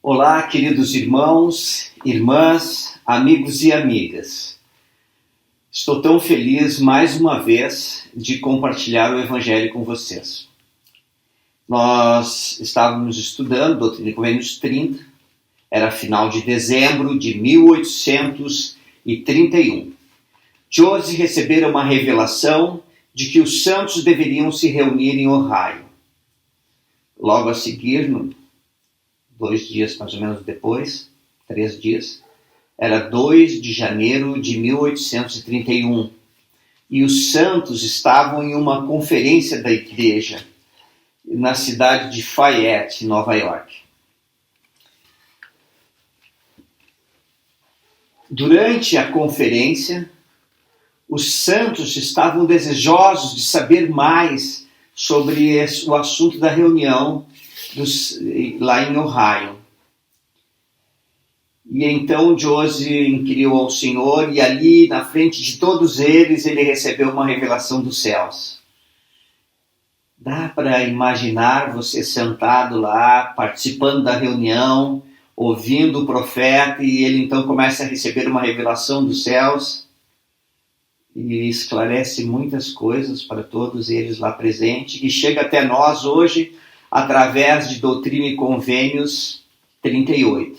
Olá, queridos irmãos, irmãs, amigos e amigas. Estou tão feliz mais uma vez de compartilhar o Evangelho com vocês. Nós estávamos estudando Doutrina e Convênios 30, era final de dezembro de 1831. Josi recebera uma revelação de que os santos deveriam se reunir em Ohio. Logo a seguir, 2 dias mais ou menos depois, 3 dias, era 2 de janeiro de 1831, e os santos estavam em uma conferência da igreja na cidade de Fayette, Nova York. Durante a conferência, os santos estavam desejosos de saber mais sobre o assunto da reunião lá em Ohio. E então Josi inquiriu ao Senhor, e ali na frente de todos eles ele recebeu uma revelação dos céus. Dá para imaginar você sentado lá, participando da reunião, ouvindo o profeta, e ele então começa a receber uma revelação dos céus e esclarece muitas coisas para todos eles lá presentes, e chega até nós hoje através de Doutrina e Convênios 38.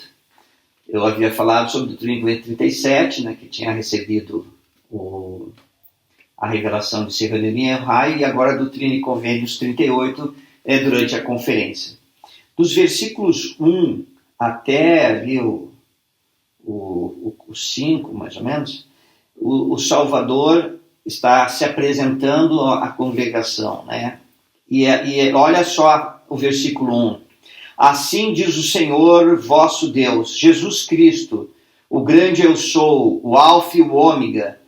Eu havia falado sobre Doutrina e Convênios 37, que tinha recebido a revelação de se reunir em Ohio, e agora Doutrina e Convênios 38 é durante a conferência. Dos versículos 1 até ali o 5, mais ou menos, o Salvador está se apresentando à congregação, E olha só o versículo 1. Assim diz o Senhor vosso Deus, Jesus Cristo, o grande eu sou, o Alfa e o Ômega,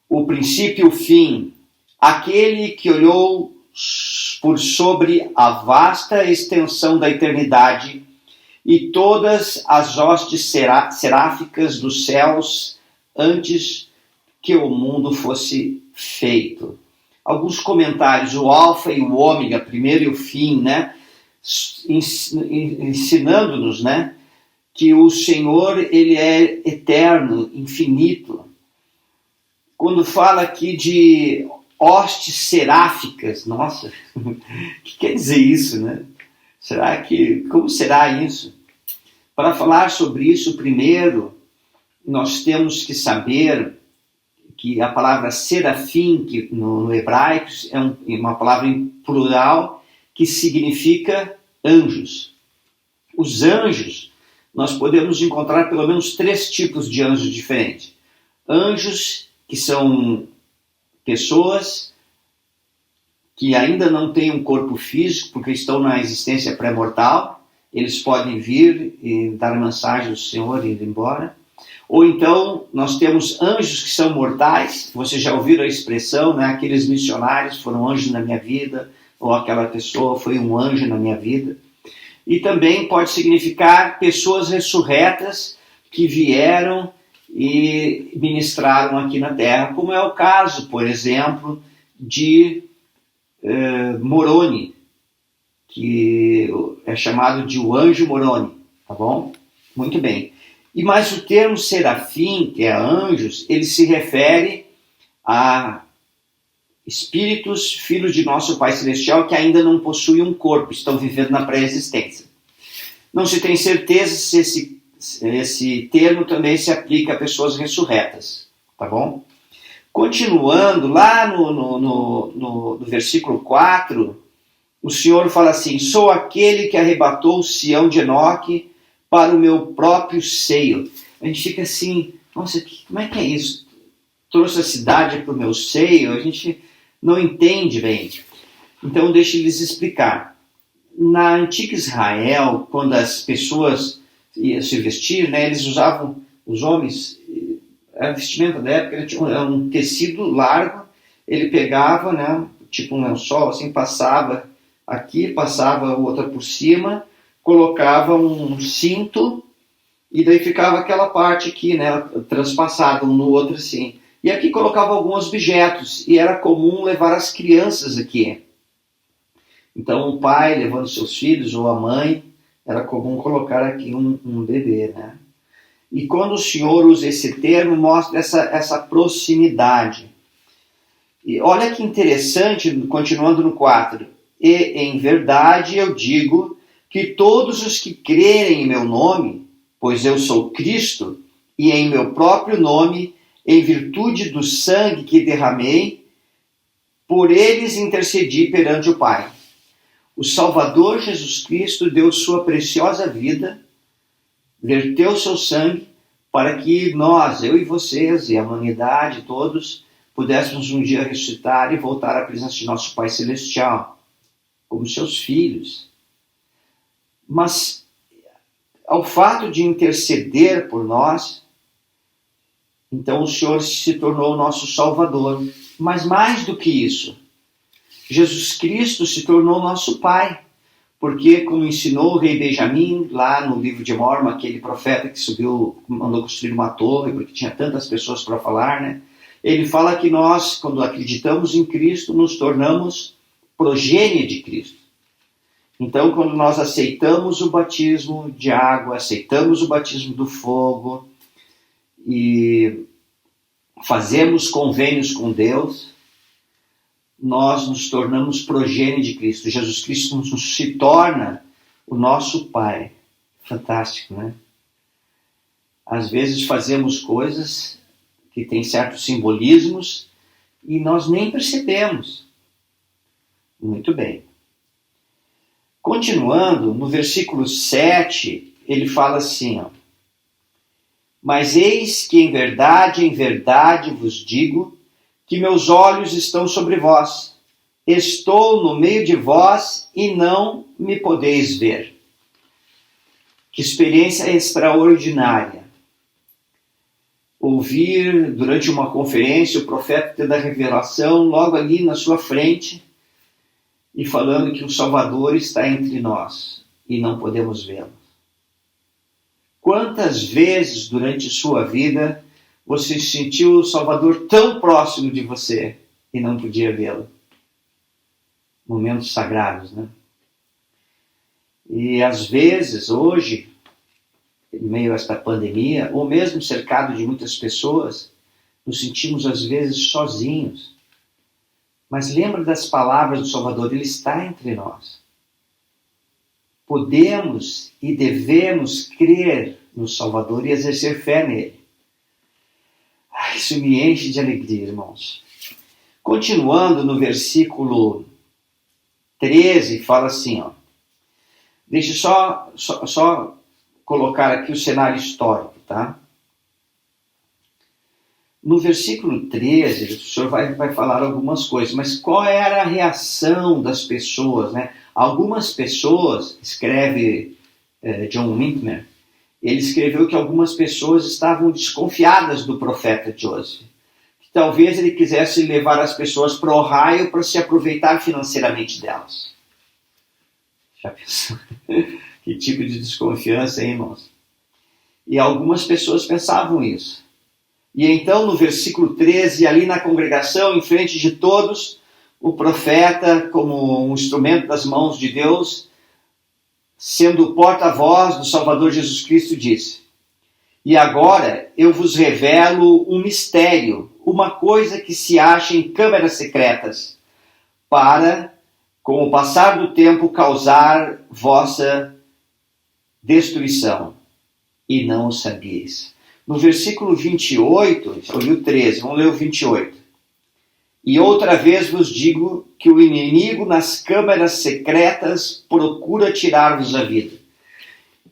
o princípio e o fim, aquele que olhou por sobre a vasta extensão da eternidade e todas as hostes seráficas dos céus antes que o mundo fosse feito. Alguns comentários, o Alfa e o Ômega, primeiro e o fim, ensinando-nos, que o Senhor, ele é eterno, infinito. Quando fala aqui de hostes seráficas, nossa, o que quer dizer isso, como será isso? Para falar sobre isso, primeiro, nós temos que saber que a palavra serafim, que no hebraico é uma palavra em plural, que significa anjos. Os anjos, nós podemos encontrar pelo menos 3 tipos de anjos diferentes. Anjos que são pessoas que ainda não têm um corpo físico, porque estão na existência pré-mortal, eles podem vir e dar mensagem do Senhor e ir embora. Ou então, nós temos anjos que são mortais. Vocês já ouviram a expressão, aqueles missionários foram anjos na minha vida, ou aquela pessoa foi um anjo na minha vida. E também pode significar pessoas ressurretas que vieram e ministraram aqui na terra, como é o caso, por exemplo, de Moroni, que é chamado de o anjo Moroni, tá bom? Muito bem. Mas o termo serafim, que é anjos, ele se refere a espíritos, filhos de nosso Pai Celestial, que ainda não possuem um corpo, estão vivendo na pré-existência. Não se tem certeza se esse termo também se aplica a pessoas ressurretas, tá bom? Continuando, lá no versículo 4, o Senhor fala assim: sou aquele que arrebatou Sião de Enoque para o meu próprio seio. A gente fica assim, nossa, como é que é isso? Trouxe a cidade para o meu seio? A gente não entende bem. Então deixa eles explicar. Na antiga Israel, quando as pessoas iam se vestir, eles usavam, os homens, a vestimenta da época era um tecido largo, ele pegava, tipo um lençol, assim, passava aqui, passava outra por cima, colocava um cinto, e daí ficava aquela parte aqui, transpassada um no outro assim. E aqui colocava alguns objetos, e era comum levar as crianças aqui. Então o pai levando seus filhos, ou a mãe, Era comum colocar aqui um bebê, né? E quando o Senhor usa esse termo, mostra essa proximidade. E olha que interessante, continuando no 4. E em verdade eu digo que todos os que crerem em meu nome, pois eu sou Cristo, e em meu próprio nome, em virtude do sangue que derramei, por eles intercedi perante o Pai. O Salvador Jesus Cristo deu sua preciosa vida, verteu seu sangue, para que nós, eu e vocês, e a humanidade, todos, pudéssemos um dia ressuscitar e voltar à presença de nosso Pai Celestial, como seus filhos. Mas, ao fato de interceder por nós, então o Senhor se tornou o nosso Salvador. Mas mais do que isso, Jesus Cristo se tornou nosso Pai. Porque, como ensinou o rei Benjamim, lá no livro de Mormon, aquele profeta que subiu, mandou construir uma torre, porque tinha tantas pessoas para falar, né? Ele fala que nós, quando acreditamos em Cristo, nos tornamos progênie de Cristo. Então, quando nós aceitamos o batismo de água, aceitamos o batismo do fogo e fazemos convênios com Deus, nós nos tornamos progênie de Cristo. Jesus Cristo se torna o nosso Pai. Fantástico, né? Às vezes fazemos coisas que têm certos simbolismos e nós nem percebemos. Muito bem. Continuando, no versículo 7, ele fala assim, ó, mas eis que em verdade vos digo, que meus olhos estão sobre vós. Estou no meio de vós e não me podeis ver. Que experiência extraordinária. Ouvir durante uma conferência o profeta tendo a revelação logo ali na sua frente e falando que o Salvador está entre nós e não podemos vê-lo. Quantas vezes durante sua vida você sentiu o Salvador tão próximo de você e não podia vê-lo? Momentos sagrados, né? E às vezes, hoje, em meio a esta pandemia, ou mesmo cercado de muitas pessoas, nos sentimos às vezes sozinhos. Mas lembra das palavras do Salvador, Ele está entre nós. Podemos e devemos crer no Salvador e exercer fé nele. Isso me enche de alegria, irmãos. Continuando no versículo 13, fala assim, ó. Deixa só colocar aqui o cenário histórico, tá? No versículo 13, o senhor vai falar algumas coisas, mas qual era a reação das pessoas, né? Algumas pessoas, escreve John Wickman, ele escreveu que algumas pessoas estavam desconfiadas do profeta Joseph. Que talvez ele quisesse levar as pessoas para o raio para se aproveitar financeiramente delas. Já pensou? Que tipo de desconfiança, hein, irmãos? E algumas pessoas pensavam isso. E então, no versículo 13, ali na congregação, em frente de todos, o profeta, como um instrumento das mãos de Deus, sendo o porta-voz do Salvador Jesus Cristo, disse: e agora eu vos revelo um mistério, uma coisa que se acha em câmaras secretas, para, com o passar do tempo, causar vossa destruição, e não o sabieis. No versículo 28, eu li o 13, vamos ler o 28. E outra vez vos digo que o inimigo nas câmaras secretas procura tirar-vos a vida.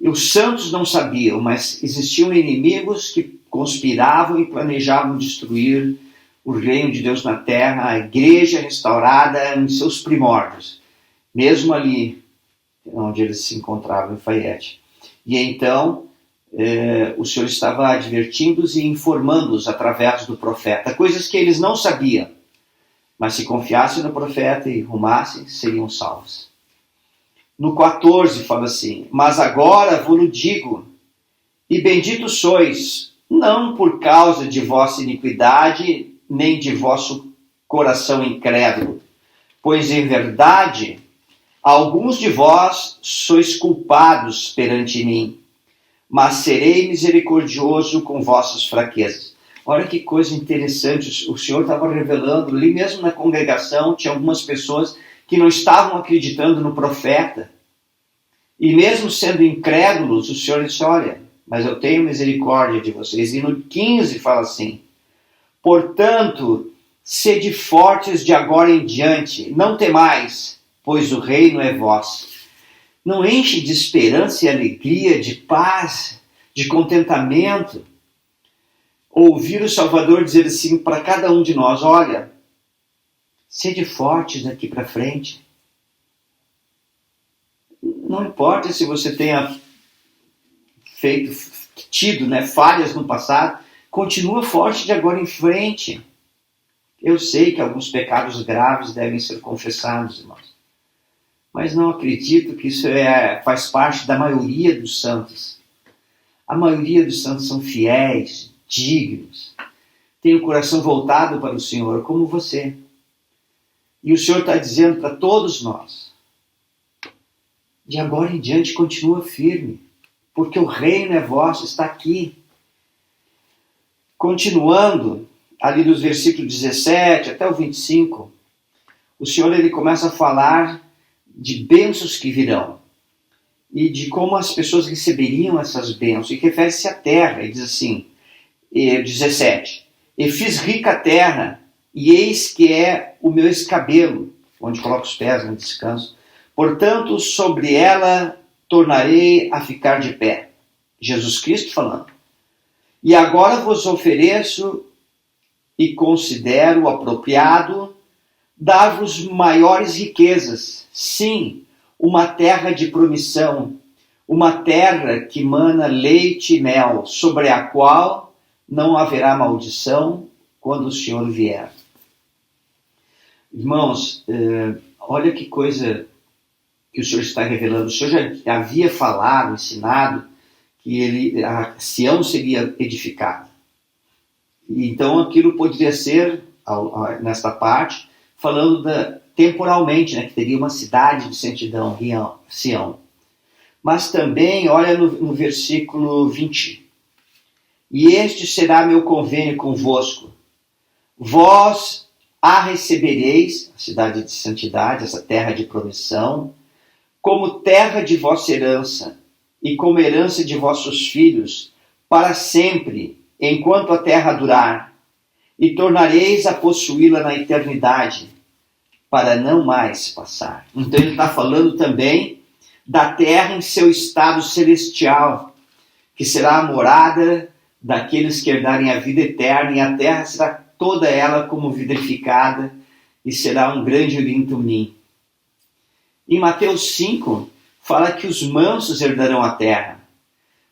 E os santos não sabiam, mas existiam inimigos que conspiravam e planejavam destruir o reino de Deus na terra, a igreja restaurada em seus primórdios, mesmo ali onde eles se encontravam em Fayette. E então o Senhor estava advertindo-os e informando-os através do profeta, coisas que eles não sabiam, mas se confiassem no profeta e rumassem, seriam salvos. No 14 fala assim: mas agora vos digo, e bendito sois, não por causa de vossa iniquidade, nem de vosso coração incrédulo, pois em verdade Alguns de vós sois culpados perante mim, mas serei misericordioso com vossas fraquezas. Olha que coisa interessante, o Senhor estava revelando, ali mesmo na congregação, tinha algumas pessoas que não estavam acreditando no profeta. E mesmo sendo incrédulos, o Senhor disse, olha, mas eu tenho misericórdia de vocês. E no 15 fala assim, portanto, sede fortes de agora em diante, não temais, pois o reino é vosso. Não enche de esperança e alegria, de paz, de contentamento, ouvir o Salvador dizer assim para cada um de nós, olha, sede fortes daqui para frente. Não importa se você tenha tido falhas no passado, continua forte de agora em frente. Eu sei que alguns pecados graves devem ser confessados, irmãos. Mas não acredito que isso faz parte da maioria dos santos. A maioria dos santos são fiéis, dignos, têm o coração voltado para o Senhor, como você. E o Senhor está dizendo para todos nós, de agora em diante continua firme, porque o reino é vosso, está aqui. Continuando, ali dos versículos 17 até o 25, o Senhor ele começa a falar de bênçãos que virão e de como as pessoas receberiam essas bênçãos, e refere-se à terra, e diz assim, 17, e fiz rica a terra, e eis que é o meu escabelo, onde coloco os pés no descanso, portanto sobre ela tornarei a ficar de pé. Jesus Cristo falando. E agora vos ofereço e considero apropriado dar-vos maiores riquezas, sim, uma terra de promissão, uma terra que mana leite e mel, sobre a qual não haverá maldição quando o Senhor vier. Irmãos, olha que coisa que o Senhor está revelando. O Senhor já havia falado, ensinado, que a Sião seria edificada. Então aquilo poderia ser, nesta parte, falando temporalmente, que teria uma cidade de santidão, Sião. Mas também, olha no versículo 20. E este será meu convênio convosco. Vós a recebereis, a cidade de santidade, essa terra de promissão, como terra de vossa herança, e como herança de vossos filhos, para sempre, enquanto a terra durar, e tornareis a possuí-la na eternidade, para não mais passar. Então ele está falando também da terra em seu estado celestial, que será a morada daqueles que herdarem a vida eterna, e a terra será toda ela como vidrificada, e será um grande e lindo ninho. Em Mateus 5, fala que os mansos herdarão a terra.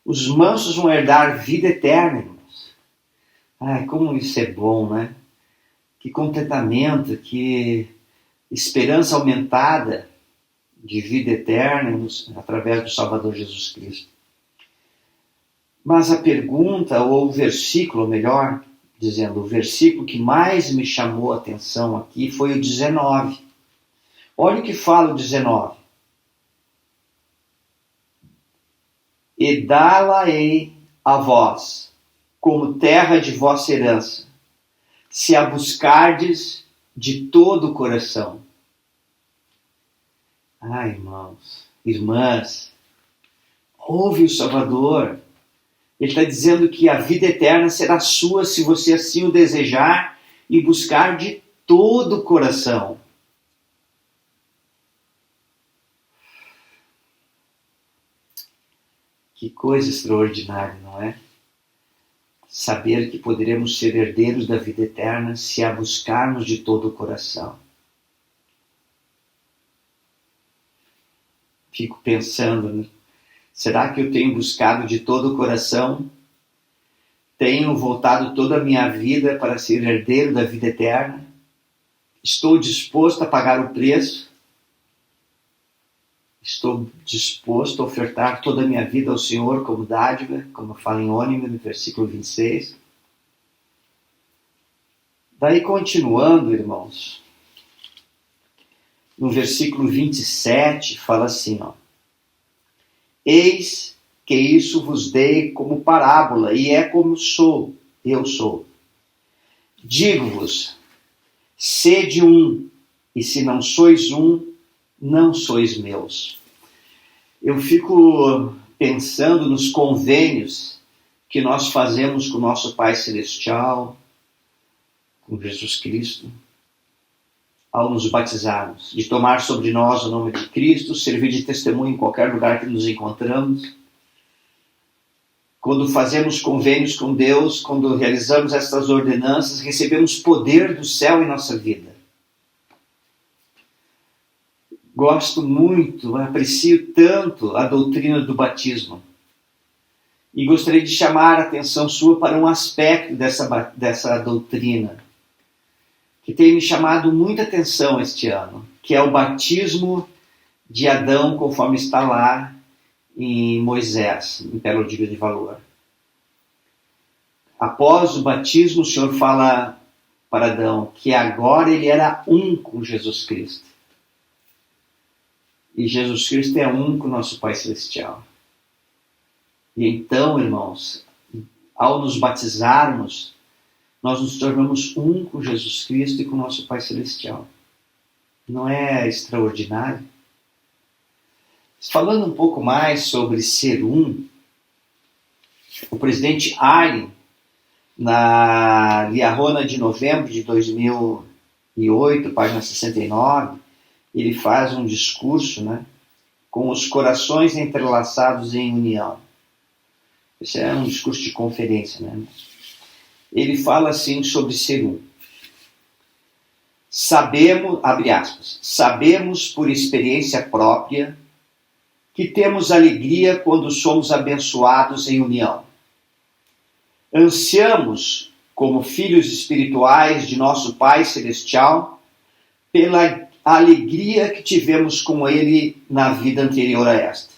Os mansos vão herdar vida eterna, irmãos. Ai, como isso é bom, né? Que contentamento, que esperança aumentada de vida eterna através do Salvador Jesus Cristo. Mas a pergunta, ou o versículo, melhor dizendo, o versículo que mais me chamou a atenção aqui foi o 19. Olha o que fala o 19. E dá-la-ei a vós, como terra de vossa herança, se a buscardes de todo o coração. Ai, irmãos, irmãs, ouve o Salvador. Ele está dizendo que a vida eterna será sua se você assim o desejar e buscar de todo o coração. Que coisa extraordinária, não é? Saber que poderemos ser herdeiros da vida eterna se a buscarmos de todo o coração. Fico pensando, né? Será que eu tenho buscado de todo o coração? Tenho voltado toda a minha vida para ser herdeiro da vida eterna? Estou disposto a pagar o preço? Estou disposto a ofertar toda a minha vida ao Senhor como dádiva, como fala em Ônimo, no versículo 26. Daí, continuando, irmãos, no versículo 27, fala assim, ó: eis que isso vos dei como parábola, e é como eu sou. Digo-vos, sede um, e se não sois um, não sois meus. Eu fico pensando nos convênios que nós fazemos com o nosso Pai Celestial, com Jesus Cristo, ao nos batizarmos, de tomar sobre nós o nome de Cristo, servir de testemunho em qualquer lugar que nos encontramos. Quando fazemos convênios com Deus, quando realizamos estas ordenanças, recebemos poder do céu em nossa vida. Gosto muito, aprecio tanto a doutrina do batismo. E gostaria de chamar a atenção sua para um aspecto dessa doutrina, que tem me chamado muita atenção este ano, que é o batismo de Adão, conforme está lá em Moisés, em Pérola de Valor. Após o batismo, o Senhor fala para Adão que agora ele era um com Jesus Cristo. E Jesus Cristo é um com o nosso Pai Celestial. E então, irmãos, ao nos batizarmos, nós nos tornamos um com Jesus Cristo e com o nosso Pai Celestial. Não é extraordinário? Falando um pouco mais sobre ser um, o presidente Arlen, na Liahona de novembro de 2008, página 69, ele faz um discurso, né, com os corações entrelaçados em união. Esse é um discurso de conferência, né? Ele fala assim sobre ser um. Sabemos, abre aspas, sabemos por experiência própria que temos alegria quando somos abençoados em união. Ansiamos, como filhos espirituais de nosso Pai Celestial, pela alegria que tivemos com Ele na vida anterior a esta.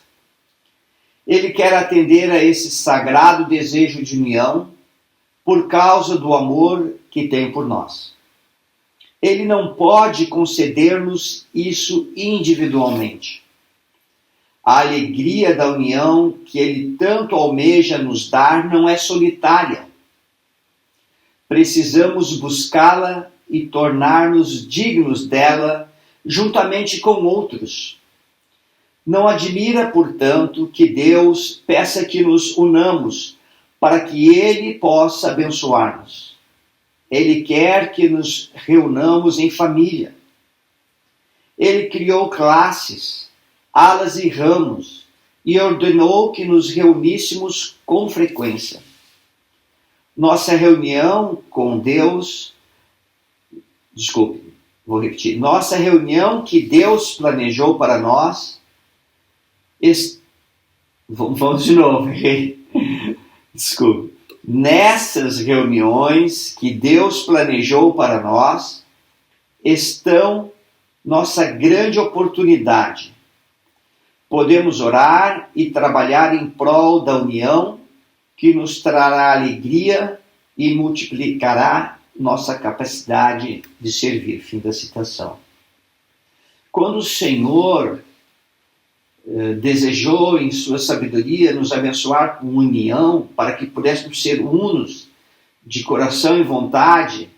Ele quer atender a esse sagrado desejo de união por causa do amor que tem por nós. Ele não pode conceder-nos isso individualmente. A alegria da união que Ele tanto almeja nos dar não é solitária. Precisamos buscá-la e tornar-nos dignos dela juntamente com outros. Não admira, portanto, que Deus peça que nos unamos para que Ele possa abençoar-nos. Ele quer que nos reunamos em família. Ele criou classes, alas e ramos e ordenou que nos reuníssemos com frequência. Nossa reunião com Deus, nossa reunião que Deus planejou para nós, vamos de novo, nessas reuniões que Deus planejou para nós, estão nossa grande oportunidade. Podemos orar e trabalhar em prol da união que nos trará alegria e multiplicará nossa capacidade de servir. Fim da citação. Quando o Senhor desejou, em sua sabedoria, nos abençoar com união, para que pudéssemos ser unos de coração e vontade,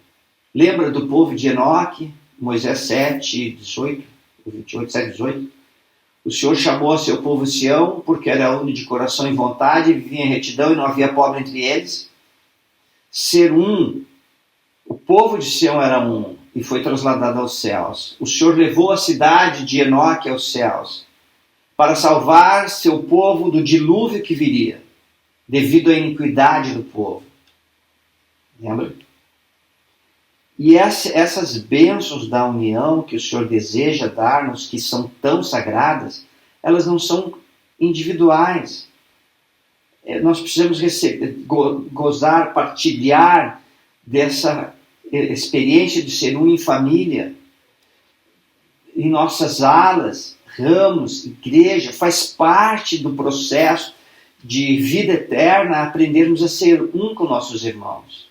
lembra do povo de Enoque, Moisés 7, 18, 28, 7, 18? O Senhor chamou a seu povo Sião, porque era uno de coração e vontade, vivia em retidão e não havia pobre entre eles. Ser um, o povo de Sião era um, e foi trasladado aos céus. O Senhor levou a cidade de Enoque aos céus, para salvar seu povo do dilúvio que viria, devido à iniquidade do povo. Lembra? E essas bênçãos da união que o Senhor deseja dar-nos, que são tão sagradas, elas não são individuais. Nós precisamos gozar, partilhar dessa experiência de ser um em família, em nossas alas, ramos, igreja, faz parte do processo de vida eterna aprendermos a ser um com nossos irmãos.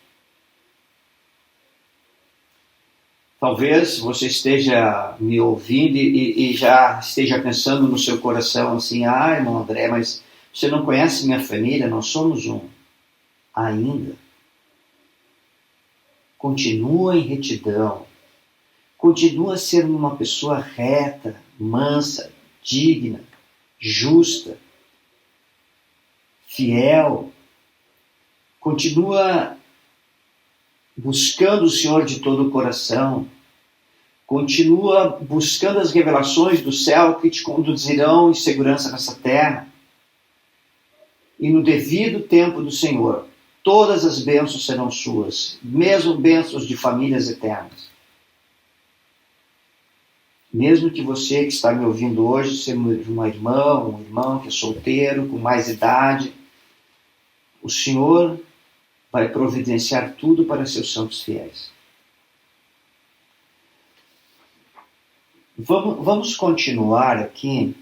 Talvez você esteja me ouvindo e já esteja pensando no seu coração assim, irmão André, mas você não conhece minha família, nós somos um ainda. Continua em retidão, continua sendo uma pessoa reta, mansa, digna, justa, fiel. Continua buscando o Senhor de todo o coração. Continua buscando as revelações do céu que te conduzirão em segurança nessa terra. E no devido tempo do Senhor, todas as bênçãos serão suas, mesmo bênçãos de famílias eternas. Mesmo que você que está me ouvindo hoje seja um irmão que é solteiro, com mais idade, o Senhor vai providenciar tudo para seus santos fiéis. Vamos continuar aqui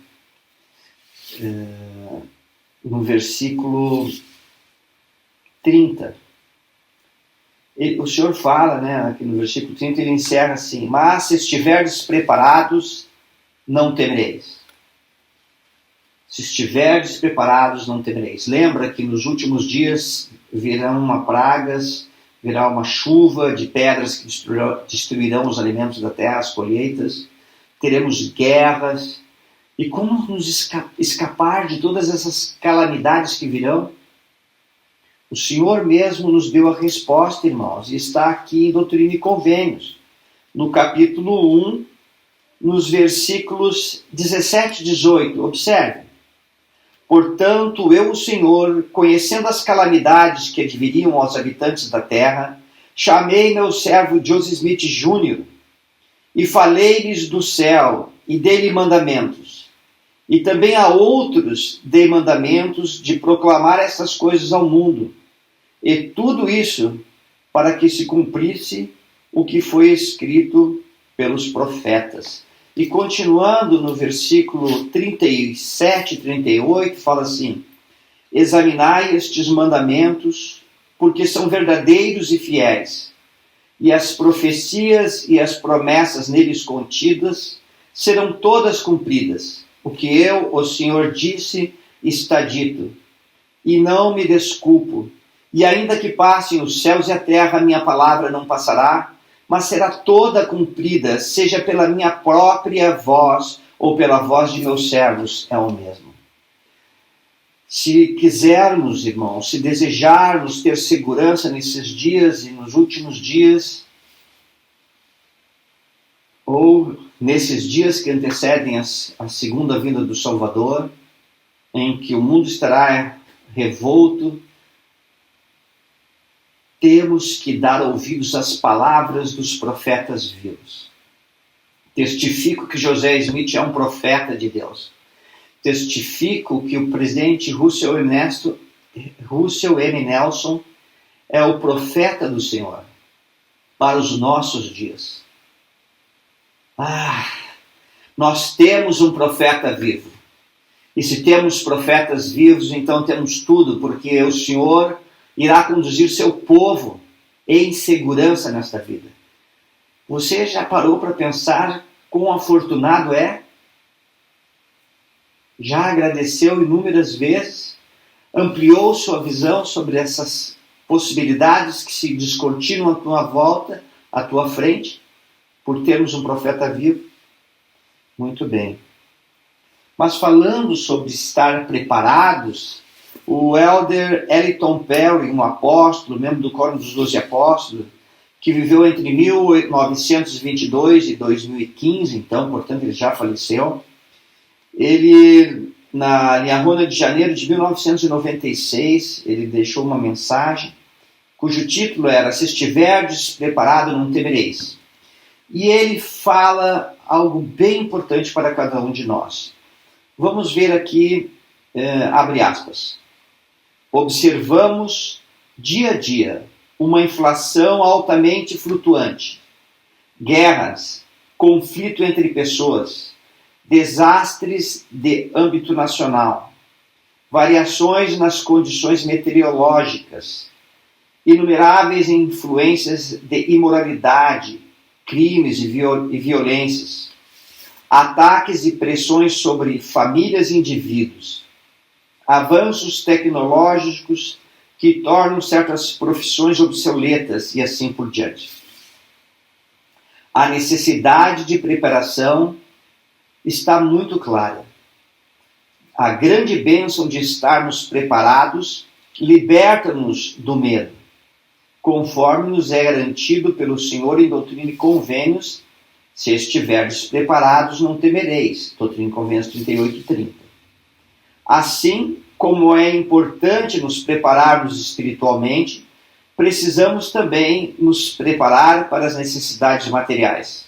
no versículo 30. O Senhor fala, aqui no versículo 30, ele encerra assim: mas se estiverdes preparados, não temereis. Se estiverdes preparados, não temereis. Lembra que nos últimos dias virão pragas, virá uma chuva de pedras que destruirão os alimentos da terra, as colheitas. Teremos guerras. E como nos escapar de todas essas calamidades que virão? O Senhor mesmo nos deu a resposta, irmãos, e está aqui em Doutrina e Convênios, no capítulo 1, nos versículos 17 e 18. Observe. Portanto, eu, o Senhor, conhecendo as calamidades que adviriam aos habitantes da terra, chamei meu servo Joseph Smith Jr. e falei-lhes do céu e dei-lhe mandamentos. E também a outros dei mandamentos de proclamar essas coisas ao mundo. E tudo isso para que se cumprisse o que foi escrito pelos profetas. E continuando no versículo 37 e 38, fala assim: examinai estes mandamentos, porque são verdadeiros e fiéis, e as profecias e as promessas neles contidas serão todas cumpridas. O que eu, o Senhor, disse, está dito, e não me desculpo. E ainda que passem os céus e a terra, minha palavra não passará, mas será toda cumprida, seja pela minha própria voz ou pela voz de meus servos, é o mesmo. Se quisermos, irmãos, se desejarmos ter segurança nesses dias e nos últimos dias, ou nesses dias que antecedem a segunda vinda do Salvador, em que o mundo estará revolto, temos que dar ouvidos às palavras dos profetas vivos. Testifico que José Smith é um profeta de Deus. Testifico que o presidente Russell M. Nelson é o profeta do Senhor para os nossos dias. Nós temos um profeta vivo. E se temos profetas vivos, então temos tudo, porque o Senhor irá conduzir seu povo em segurança nesta vida. Você já parou para pensar quão afortunado é? Já agradeceu inúmeras vezes? Ampliou sua visão sobre essas possibilidades que se descortinam à tua volta, à tua frente, por termos um profeta vivo? Muito bem. Mas falando sobre estar preparados, o elder Eliton Perry, um apóstolo, membro do Coro dos 12 Apóstolos, que viveu entre 1922 e 2015, então, portanto, ele já faleceu. Ele, na Rona de janeiro de 1996, ele deixou uma mensagem, cujo título era: Se estiverdes preparado, não temereis. E ele fala algo bem importante para cada um de nós. Vamos ver aqui, abre aspas. Observamos dia a dia uma inflação altamente flutuante, guerras, conflito entre pessoas, desastres de âmbito nacional, variações nas condições meteorológicas, inumeráveis influências de imoralidade, crimes e violências, ataques e pressões sobre famílias e indivíduos, avanços tecnológicos que tornam certas profissões obsoletas e assim por diante. A necessidade de preparação está muito clara. A grande bênção de estarmos preparados liberta-nos do medo, conforme nos é garantido pelo Senhor em Doutrina e Convênios. Se estiverdes preparados, não temereis. Doutrina e Convênios 38 e 30. Assim como é importante nos prepararmos espiritualmente, precisamos também nos preparar para as necessidades materiais.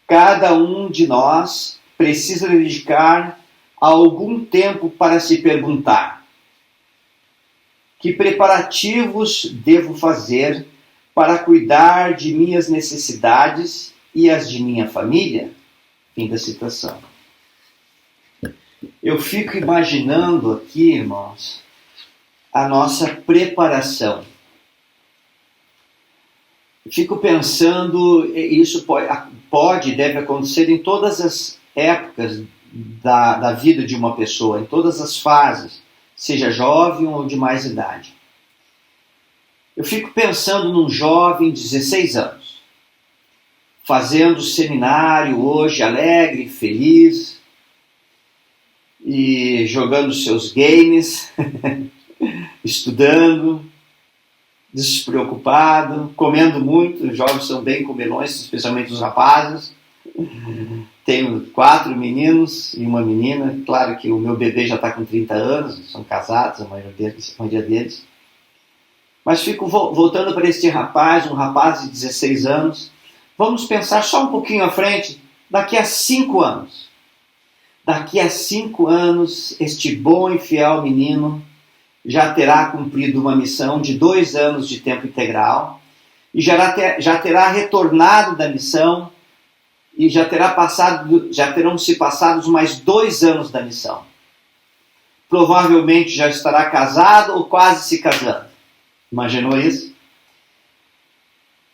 Cada um de nós precisa dedicar algum tempo para se perguntar: que preparativos devo fazer para cuidar de minhas necessidades e as de minha família? Fim da citação. Eu fico imaginando aqui, irmãos, a nossa preparação. Fico pensando, isso pode e deve acontecer em todas as épocas da vida de uma pessoa, em todas as fases, seja jovem ou de mais idade. Eu fico pensando num jovem de 16 anos, fazendo seminário hoje, alegre, feliz, e jogando seus games, estudando, despreocupado, comendo muito. Os jovens são bem comelões, especialmente os rapazes. Tenho 4 meninos e uma menina. Claro que o meu bebê já está com 30 anos, são casados, a maioria deles. Mas fico voltando para este rapaz, um rapaz de 16 anos. Vamos pensar só um pouquinho à frente, daqui a 5 anos. Daqui a 5 anos, este bom e fiel menino já terá cumprido uma missão de 2 anos de tempo integral e já terá retornado da missão e já terão se passados mais 2 anos da missão. Provavelmente já estará casado ou quase se casando. Imaginou isso?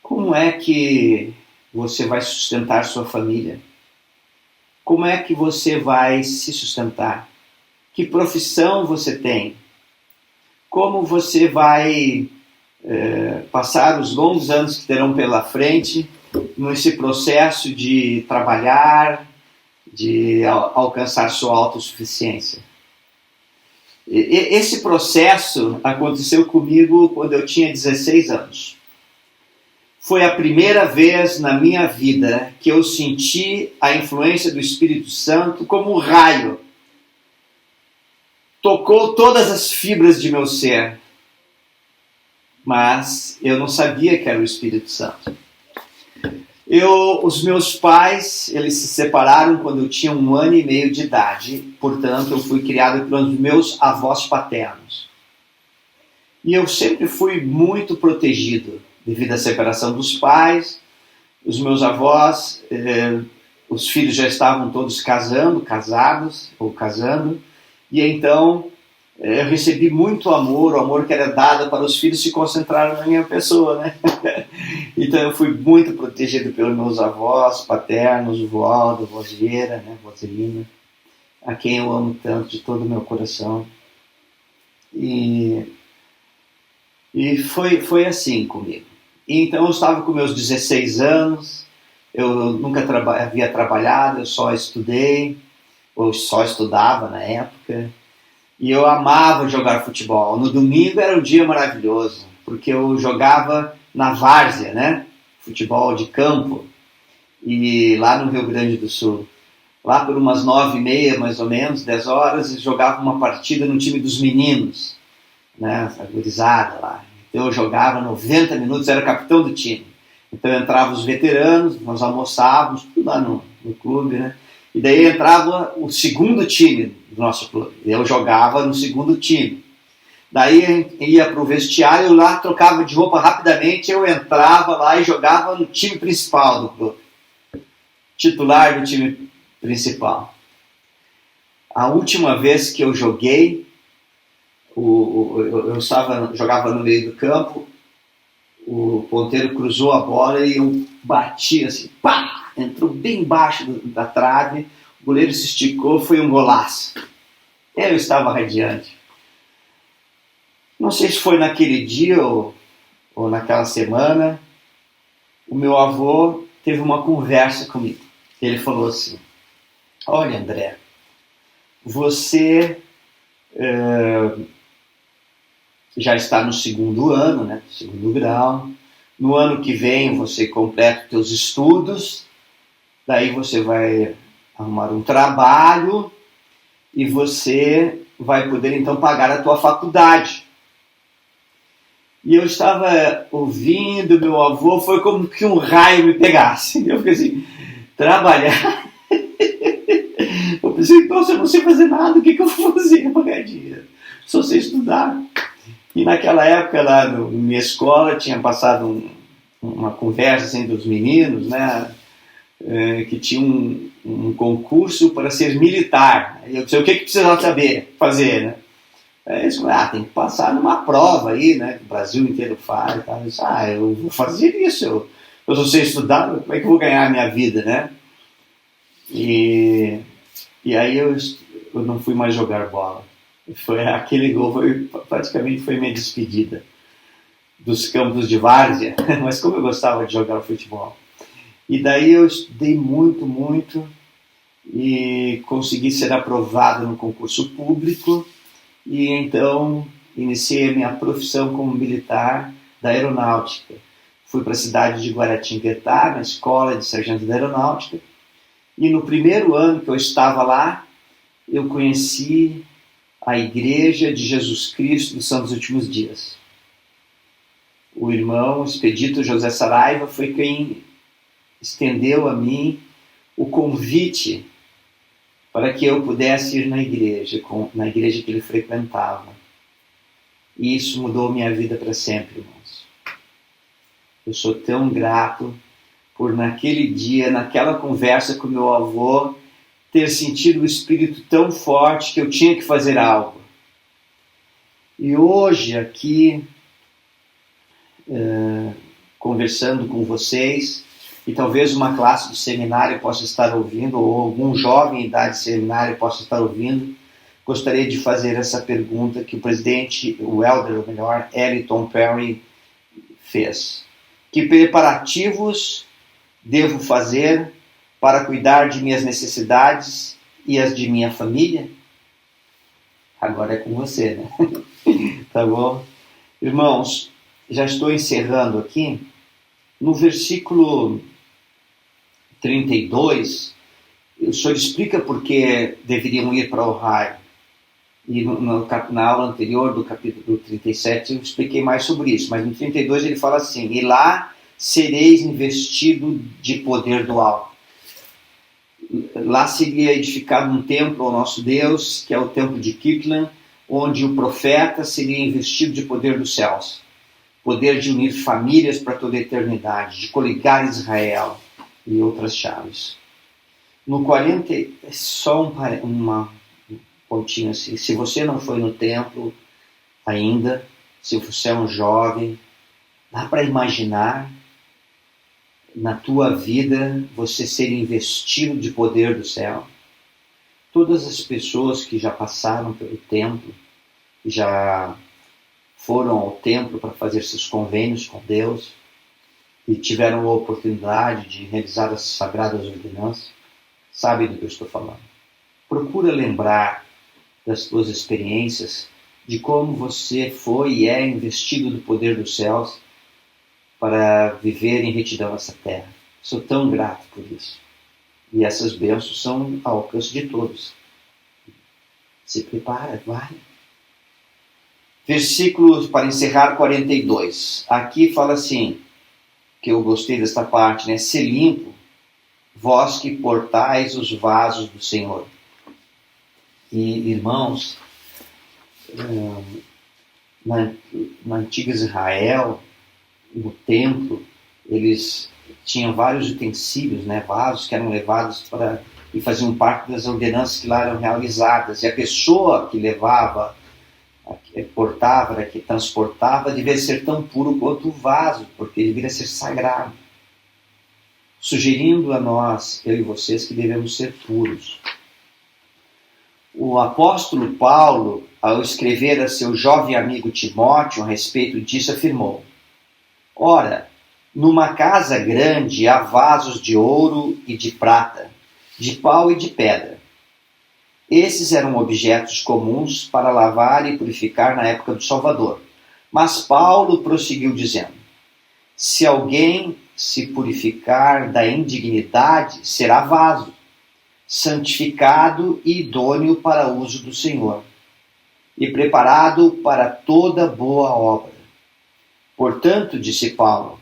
Como é que você vai sustentar sua família? Como é que você vai se sustentar? Que profissão você tem? Como você vai passar os longos anos que terão pela frente nesse processo de trabalhar, de alcançar sua autossuficiência? Esse processo aconteceu comigo quando eu tinha 16 anos. Foi a primeira vez na minha vida que eu senti a influência do Espírito Santo como um raio. Tocou todas as fibras de meu ser. Mas eu não sabia que era o Espírito Santo. Os meus pais, eles se separaram quando eu tinha 1 ano e meio de idade. Portanto, eu fui criado pelos meus avós paternos. E eu sempre fui muito protegido devido à separação dos pais. Os meus avós, os filhos já estavam todos casados ou casando. E então eu recebi muito amor, o amor que era dado para os filhos se concentraram na minha pessoa, né? Então eu fui muito protegido pelos meus avós paternos, o Valdo, a Vozeira, né? Vozelina, a quem eu amo tanto de todo o meu coração. E foi assim comigo. Então eu estava com meus 16 anos, eu nunca havia trabalhado, eu só estudei, ou só estudava na época, e eu amava jogar futebol. No domingo era um dia maravilhoso, porque eu jogava na várzea, né? Futebol de campo, e lá no Rio Grande do Sul. Lá por umas 9h30, mais ou menos, 10 horas, eu jogava uma partida no time dos meninos, né? A gurizada lá. Então eu jogava 90 minutos, era capitão do time. Então entravam os veteranos, nós almoçávamos, tudo lá no clube, né? E daí entrava o segundo time do nosso clube. Eu jogava no segundo time. Daí ia para o vestiário, eu lá trocava de roupa rapidamente, eu entrava lá e jogava no time principal do clube. Titular do time principal. A última vez que eu joguei, jogava no meio do campo, o ponteiro cruzou a bola e eu bati assim, pá! Entrou bem embaixo da trave, o goleiro se esticou, foi um golaço. Eu estava radiante. Não sei se foi naquele dia ou naquela semana, o meu avô teve uma conversa comigo. Ele falou assim: olha, André, você já está no segundo ano, né? Segundo grau. No ano que vem você completa os seus estudos, daí você vai arrumar um trabalho e você vai poder então pagar a tua faculdade. E eu estava ouvindo meu avô, foi como que um raio me pegasse. Eu fiquei assim, trabalhar? Eu pensei, nossa, eu não sei fazer nada, o que eu vou fazer para ganhar dinheiro? Só sei estudar. E naquela época, lá na minha escola, tinha passado uma conversa assim, dos meninos, né, que tinha um concurso para ser militar. Eu disse, o que precisava fazer, né? Eles falaram, tem que passar numa prova aí, né, que o Brasil inteiro faz. Tá? Eu disse, eu vou fazer isso, eu só sei estudar, como é que eu vou ganhar a minha vida, né? E aí eu não fui mais jogar bola. Aquele gol praticamente foi minha despedida dos campos de várzea, mas como eu gostava de jogar futebol. E daí eu estudei muito, muito e consegui ser aprovado no concurso público e então iniciei a minha profissão como militar da aeronáutica. Fui para a cidade de Guaratinguetá, na escola de sargento da aeronáutica, e no primeiro ano que eu estava lá, eu conheci a Igreja de Jesus Cristo dos Santos Últimos Dias. O irmão Expedito José Saraiva foi quem estendeu a mim o convite para que eu pudesse ir na igreja que ele frequentava. E isso mudou minha vida para sempre, irmãos. Eu sou tão grato por naquele dia, naquela conversa com meu avô, ter sentido o Espírito tão forte que eu tinha que fazer algo. E hoje aqui, conversando com vocês, e talvez uma classe do seminário possa estar ouvindo, ou algum jovem em idade de seminário possa estar ouvindo, gostaria de fazer essa pergunta que o presidente, Eliton Perry fez. Que preparativos devo fazer para cuidar de minhas necessidades e as de minha família? Agora é com você, né? Tá bom? Irmãos, já estou encerrando aqui. No versículo 32, o Senhor explica por que deveriam ir para Ohio. E na aula anterior, do capítulo 37, eu expliquei mais sobre isso. Mas no 32 ele fala assim: e lá sereis investido de poder do alto. Lá seria edificado um templo ao nosso Deus, que é o templo de Kirtland, onde o profeta seria investido de poder dos céus. Poder de unir famílias para toda a eternidade, de coligar Israel e outras chaves. No 40, só uma pontinho assim, se você não foi no templo ainda, se você é um jovem, dá para imaginar na tua vida você ser investido de poder do céu? Todas as pessoas que já passaram pelo templo, já foram ao templo para fazer seus convênios com Deus e tiveram a oportunidade de realizar as sagradas ordenanças, sabem do que eu estou falando. Procura lembrar das tuas experiências, de como você foi e é investido do poder dos céus para viver em retidão nessa terra. Sou tão grato por isso. E essas bênçãos são ao alcance de todos. Se prepara, vai. Versículo para encerrar 42. Aqui fala assim, que eu gostei desta parte, né? Se limpo, vós que portais os vasos do Senhor. E, irmãos, na antiga Israel, no templo, eles tinham vários utensílios, né, vasos que eram levados para e faziam parte das ordenanças que lá eram realizadas. E a pessoa que levava portava, que transportava, devia ser tão puro quanto o vaso, porque deveria ser sagrado. Sugerindo a nós, eu e vocês, que devemos ser puros. O apóstolo Paulo, ao escrever a seu jovem amigo Timóteo a respeito disso, afirmou: ora, numa casa grande há vasos de ouro e de prata, de pau e de pedra. Esses eram objetos comuns para lavar e purificar na época do Salvador. Mas Paulo prosseguiu dizendo: se alguém se purificar da indignidade, será vaso, santificado e idôneo para uso do Senhor, e preparado para toda boa obra. Portanto, disse Paulo,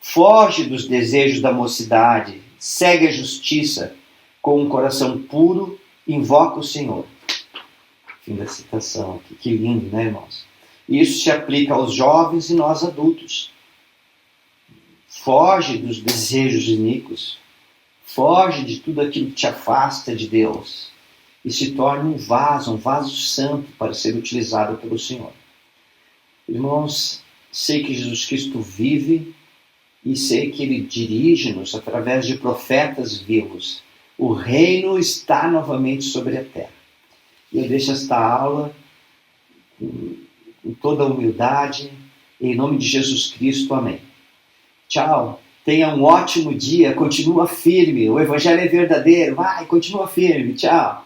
foge dos desejos da mocidade, segue a justiça, com um coração puro, invoca o Senhor. Fim da citação aqui. Que lindo, né, irmãos? Isso se aplica aos jovens e nós adultos. Foge dos desejos iníquos. Foge de tudo aquilo que te afasta de Deus. E se torne um vaso santo para ser utilizado pelo Senhor. Irmãos, sei que Jesus Cristo vive e sei que Ele dirige-nos através de profetas vivos. O reino está novamente sobre a terra. E eu deixo esta aula com toda a humildade, em nome de Jesus Cristo. Amém. Tchau. Tenha um ótimo dia. Continua firme. O Evangelho é verdadeiro. Vai, continua firme. Tchau.